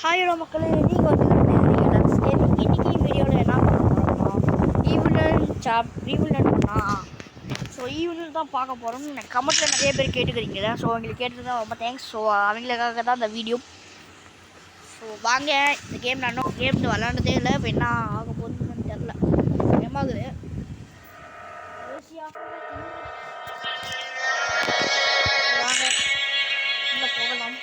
ஹாயோட மக்களே, நீங்கள் வந்து இன்னைக்கு வீடியோவில் என்ன ஈவிலன்னா ஸோ ஈவினிங் தான் பார்க்க போகிறோம். கமெண்ட்டில் நிறைய பேர் கேட்டுக்கிறீங்க. ஸோ அவங்களுக்கு கேட்டது தான் ரொம்ப தேங்க்ஸ். ஸோ அவங்களுக்காக தான் இந்த வீடியோ. ஸோ வாங்க, இந்த கேம் நான் கேம் விளாண்டதே இல்லை. இப்போ என்ன ஆக போகுதுன்னு தெரில. பயமாகுது. வாங்க உள்ளே போகலாம்.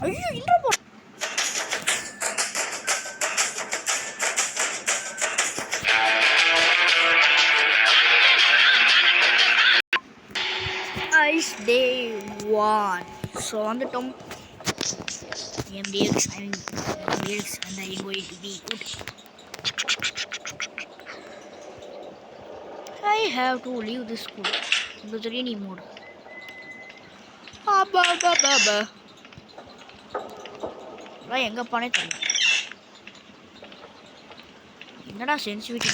ஐயோ இன்ட்ரோ போ. ஐஸ் டே 1. ஸோ வந்துட்டோம். MDX and I'm going to be good. I have to leave this school. There's rainy mode. நான் எங்க போனே தெரியல. என்னடா சென்சிட்டிவிட்டி.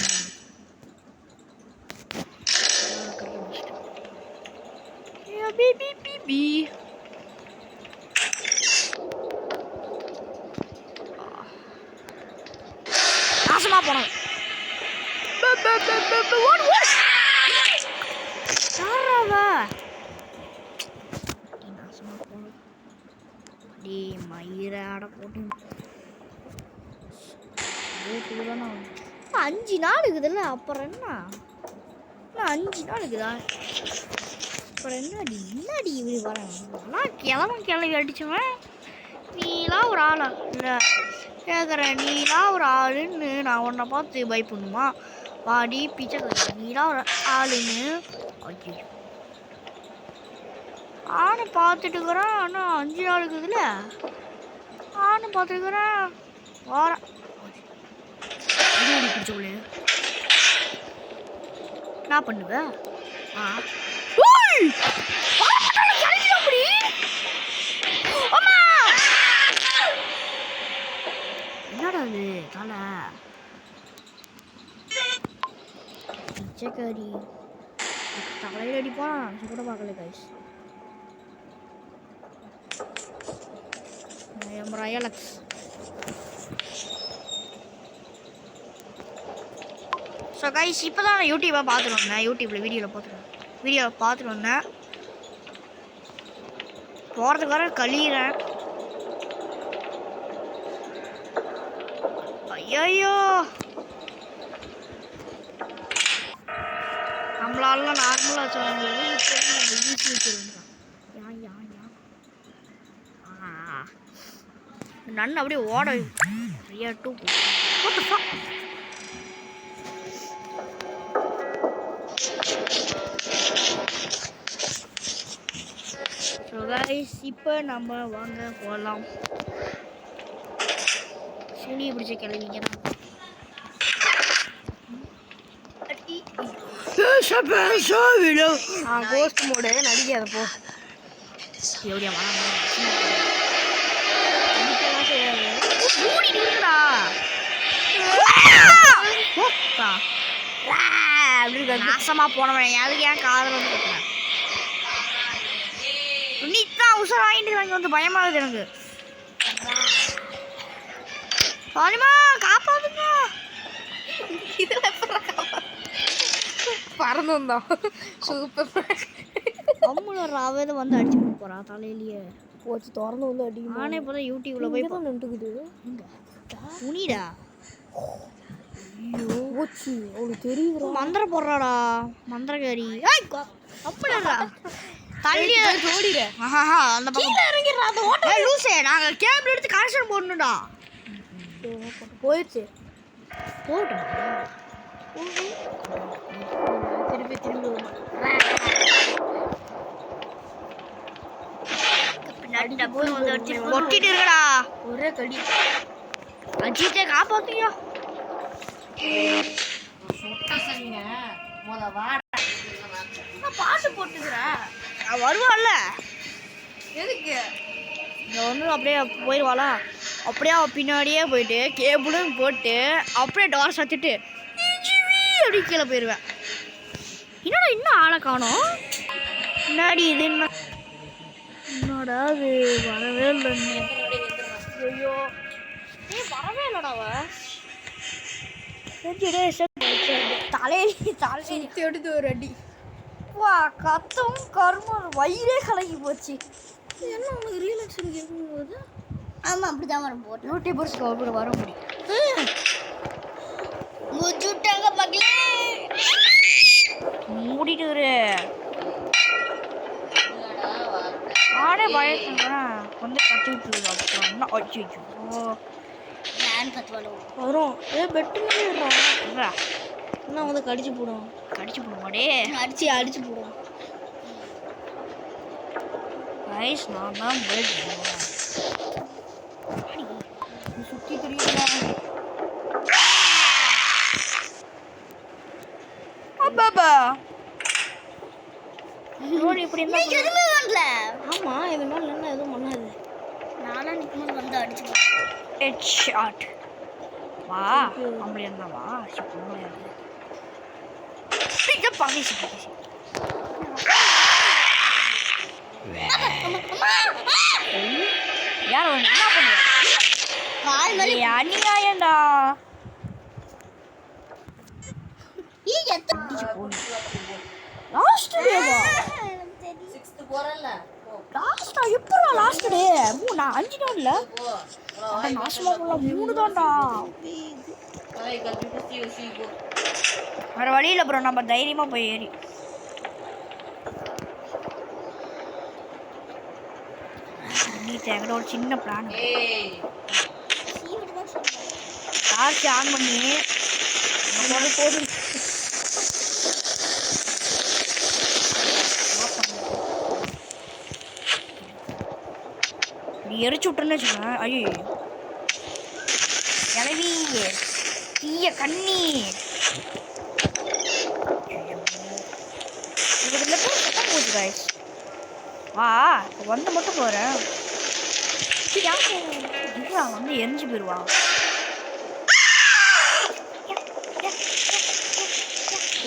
பேபி நாசமா போனோம். மயிராட போட்டு 5 நாள் இருக்குதுல்ல. அப்புறம் என்ன 5 நாள் இருக்குதா? அப்புறம் என்னடி இப்படி வரேன். ஆனால் கிளவி அடிச்சுவேன். நீலாம் ஒரு ஆளா இல்லை கேட்குறேன். நீலாம் ஒரு ஆளுன்னு நான் உன்னை பார்த்து பயப்படணுமா? வாடி பிச்சை நீலாம் ஒரு ஆளுன்னு நானும் பார்த்துட்டுக்கிறேன். ஆனால் 5 நாள் இருக்குதுல்ல. நானும் பார்த்துட்டுக்கிறேன். வரேன் பிடிச்சவளே என்ன பண்ணுவேன்? என்னடா அது தலை பிச்சைக்காரி தலையில் அடிப்பான். கூட பார்க்கல கைஸ். ரயலக்ஸ் ஸோ கைஸ் இப்போ தான் நான் யூடியூப்பை பார்த்துட்டு வந்தேன். யூடியூப்பில் வீடியோவில் பார்த்துட்டு வந்தேன். போகிறதுக்கு வர கழிகிறேன். ஐயோ நம்மளாலாம் நார்மலாக வச்சுருவாங்க. ஈஸி வச்சுருவாங்க. நன்னு அப்படியே ஓட சரியா டூ ஸோ கைஸ் இப்போ நம்ம வாங்க போகலாம். சுனி பிடிச்ச கிளவிங்க தான். கோஸ்ட் மோடு நடிக்காத போ. எப்படியா நாசமா போனவன் அதுக்கு ஏன் காதல் வந்து கேட்குறேன். நீதான் உசர் வாங்கிட்டு வந்து பயமாகுது எனக்கு. சாரிமா காப்பாதுங்க. பறந்து வந்தோம். சூப்பர். அம்முல வந்து அடிச்சு போறா தலையிலேயே போச்சு. திறந்து வந்து அடி. நானே இப்போ தான் யூடியூப்ல போய் நின்றுக்குது. துணிடா. ஐயோ போச்சு. அவளுக்கு தெரியுது. மந்திரம் போடுறாடா மந்திரகாரி. அப்படிடா தள்ளி ஓடிடு. அந்த பக்கம் இறங்கிடுறா. அந்த ஓட்ட லூசே. நாங்கள் கேபிள் எடுத்து கனெக்ஷன் போடணும்டா. போயிடுச்சு. போட்டோம் திரும்பி ஒட்டிட்டு இருக்கடா. ஒரே கடி. அஜித்தை காப்பாத்தியா. பாட்டு போட்டுக்கிறேன். வருவாள்ல எதுக்கு? இங்கே ஒன்றும் அப்படியே போயிடுவாளா? அப்படியே அவன் பின்னாடியே போயிட்டு கேபிளும் போட்டு அப்படியே டோர் சாத்திட்டு அப்படி கீழே போயிடுவேன். என்னடா இன்னும் ஆளை காணோம், முன்னாடி இது என்னடா அது வரவே இல்லை. ஐயோ வரவே இல்லைடா தலையில எடுத்து ஒரு அடி வா கத்தும் கருமம் வயிறே கலங்கி போச்சு. என்ன உனக்கு ரியலாக்ஷன் கேட்கும்போது ஆமாம் அப்படி தான் வரும் போது யூடியூபர்ஸ்க்கு அப்புறம் வர முடியும். முடிச்சுட்டாங்க பக்கலே மூடிட்டு ஒரு ஆடே பயப்படுறேன் வந்து கட்டி விட்டுருது. அப்புறம் என்ன அச்சு நான் கத்துவாலும் வரும். பெட்டு விடுறா என்ன வந்து கடிச்சு போடும் மாடே அடிச்சு போடுவோம். ரைஸ் நான் தான் பெட் சுற்றி தெரியல. அப்பாப்பா ரோடு இப்படி இருந்தா எதுவுமே வரல. ஆமா இது மேல என்ன எதுவும் பண்ணாது. நானா நிக்கும்போது வந்து அடிச்சு ஹெட் ஷாட். வா அப்படி இருந்தா வா சூப்பர் முடியாது. பிக்க பாகிசி யார் வந்து என்ன பண்ணு கால் மாதிரி அநியாயம்டா. லாஸ்ட் டேவா 6th போறல லாஸ்டா எப்பறா லாஸ்ட் டே நான் 5 நாள்ல அட நாசமா போல 3 தான்டா. வேற வழி இல்ல ப்ரோ, நம்ம தைரியமா போய் ஏறி நீ தேங்கட ஒரு சின்ன பிளான் டார்ச் ஆன் பண்ணி நம்ம போடு எரிச்சு விட்டுருன்னு வச்சுக்கோங்க. ஐயோ கிளவி தீய கண்ணி சத்தம் போச்சு காய்ஸ். வா வந்து மட்டும் போகிறேன் வந்து எரிஞ்சு போயிடுவா.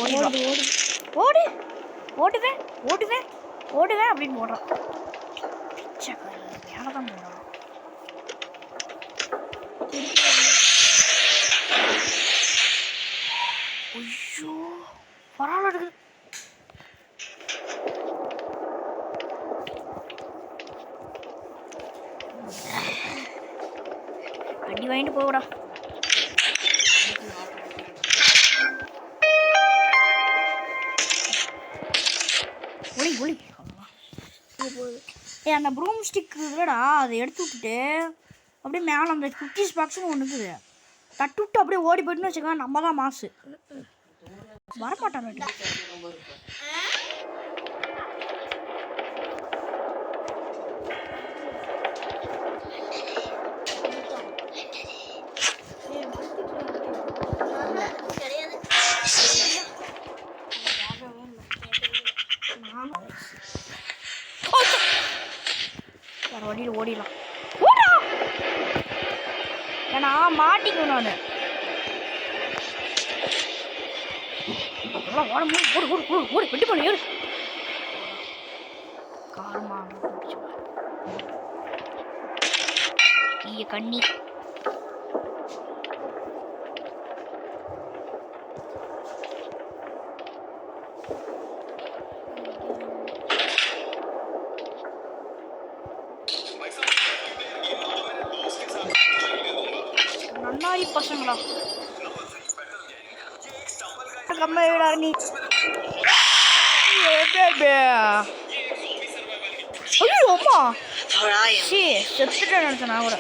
ஓடு ஓடுவேன் ஓடுவேன் ஓடுவேன் அப்படின்னு போடுறான். மேலே தான் போகிறான். ஐயோ பரவாயில்ல இருக்குது. அடி வாங்கிட்டு போகடா. ஒளி ஒளி அந்த ப்ரூம் ஸ்டிக் இல்லைடா அதை எடுத்து விட்டுட்டு அப்படியே மேலே அந்த குக்கீஸ் பாக்ஸ்னு ஒன்று இருக்குது தட்டு விட்டு அப்படியே ஓடி போயிட்டுன்னு வச்சுக்கோங்க. நம்ம தான் மாசு வரமாட்டான். வேறு வழியில் ஓடிடலாம். ஓடா ஏன்னா மாட்டிக்கும் நான் ஓடும் ஓடு ஓடு ஓடு ஓடு வெட்டி பண்ணு ஏறு காரமா தீய கண்ணி. நன்னாரி பசங்களா கம்ம விடா நீ. ஐயோ அம்மா சீ செத்துட்டேன் நினைச்சேன் நான் கூட.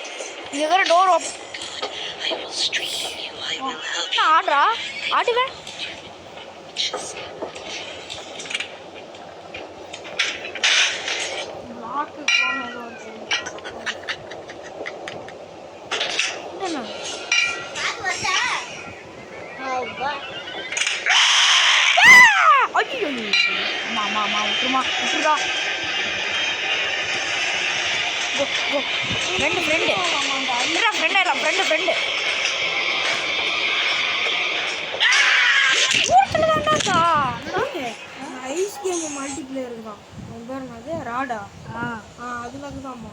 இங்கே வேற டோர் ஆடுறா ஆடுவேன். ஐயோ மாமா விட்டுருமா விட்டுருடா. ஃப்ரெண்டு ஃப்ரெண்டு ஊரத்தில் தாண்டாக்கா ஐஸ் கேம் மல்டிப்ளேயர் தான். அவன் பேர் என்னது? ராடா. அதில் இருக்குதாம்மா.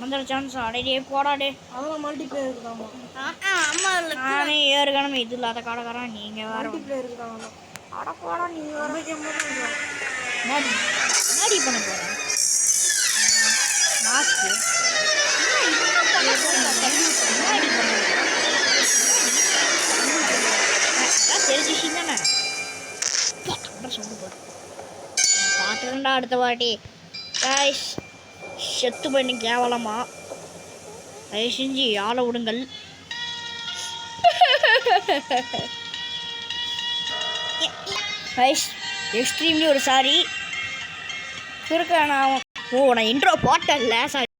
அந்த சான்ஸ் அடையே போடாடே. அதெல்லாம் மல்டிப்ளேயர் இருக்குதாம்மா. அம்மா நானே ஏற்கனவே இது இல்லாத கடைக்காரன் நீங்கள் வேறு மல்டிப்ளேயர் இருக்குதாங்க. அட போடா நீங்கள் வேறு கேம் தான். முன்னாடி பண்ண போகிறேன் மாஸ்க்கு தெரிஞ்சிச்சு தானே சொல்லு போகிறேன் பார்த்துருண்டா அடுத்த வாட்டி காய்ஸ் செத்து பண்ணி கேவலமா தயவு செஞ்சு ஆளை விடுங்கள் காய்ஸ் எக்ஸ்ட்ரீம்லி ஒரு சாரி நான் இன்ட்ரோ போட்டல சாரி